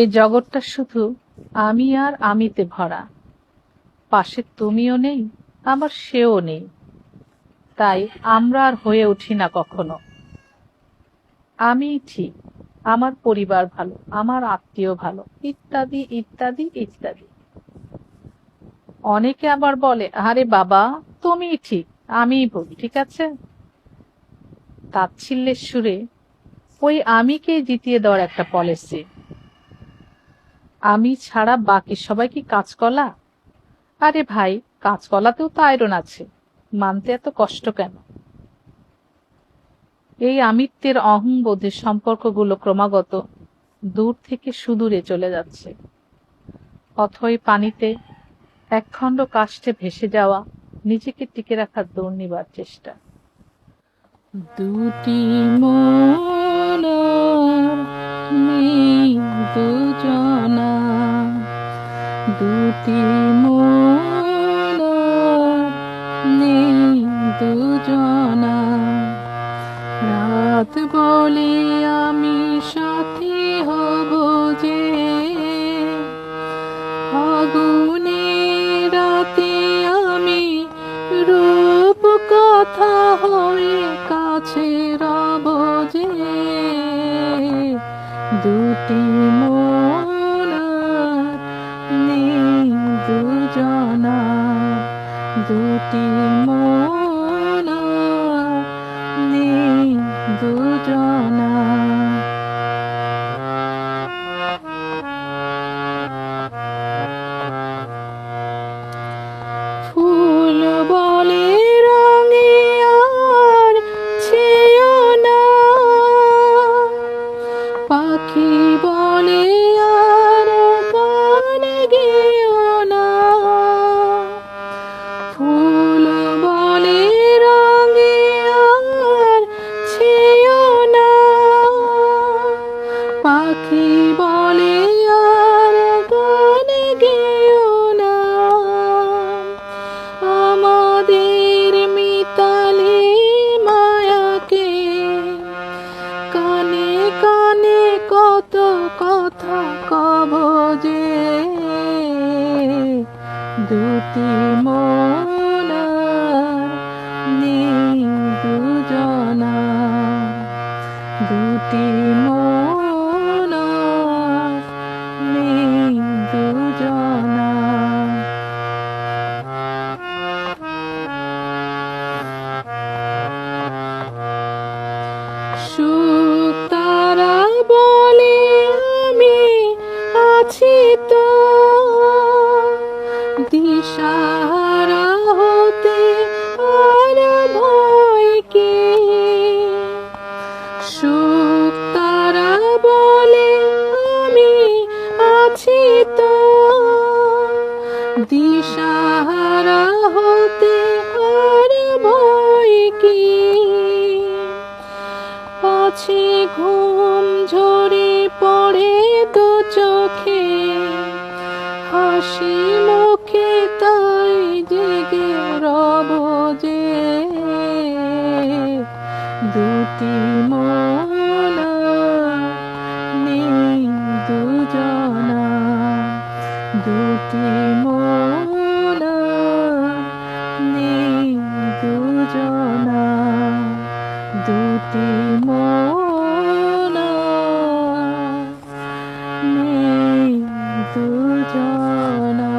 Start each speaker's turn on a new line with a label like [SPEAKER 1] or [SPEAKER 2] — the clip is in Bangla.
[SPEAKER 1] এ জগৎটা শুধু আমি আর আমিতে ভরা। পাশে তুমিও নেই, আবার সেও নেই। তাই আমরা আর হয়ে উঠি না কখনো। আমিই ঠিক, আমার পরিবার ভালো, আমার আত্মীয় ভালো, ইত্যাদি ইত্যাদি ইত্যাদি। অনেকে আবার বলে, আরে বাবা তুমিই ঠিক, আমিই ভুল, ঠিক আছে? তাচ্ছিল্যের সুরে ওই আমিকেই জিতিয়ে দেওয়ার একটা পলিসি। আমি ছাড়া বাকি সবাই কি কাঁচকলা? আরে ভাই, কাঁচকলাতেও তো আয়রন আছে, মানতে এত কষ্ট কেন? এই আমিত্বের অহংবোধের সম্পর্কগুলো ক্রমাগত দূর থেকে সুদূরে চলে যাচ্ছে। অথই পানিতে একখণ্ড কাষ্ঠে ভেসে যাওয়া নিজেকে টিকে রাখার দুর্নিবার চেষ্টা। দুটি মন নেই দুজনা, দুটি মন নেই দুজনা। রাত বলে আমি সাথী হব যে, আগুনে রাতে আমি রূপ কথা হয়ে কাছে রব যে। দুটি মন নেই দুজনা, দুটি মন নেই দুজনা। ফুল বলে রঙে আর ছেও না, পাখি বলে আর গান গেও না। ফুল বলে রঙে আর ছেও না, পাখি বলে আর গান গেও না। আমাদের মিতালি মায়াকে কানে কানে কত কথা কব যে। দুটি মন নেই দুজনা, দুটি মন নেই দুজনা। সুখ তারা বলে আমি আছি তো, দিশাহারা হতে আর ভয় কি? সুখ তারা বলে আমি আছি তো, দিশাহারা হতে আর ভয় কি? পাছে ঘুম ঝরে পড়ে দু চোখে, হাসি মুখে তাই জেগে রব যে। দুটি মন নেই দুজনা, দুটি মন নেই দুজনা, দুটি মন নেই দুজনা।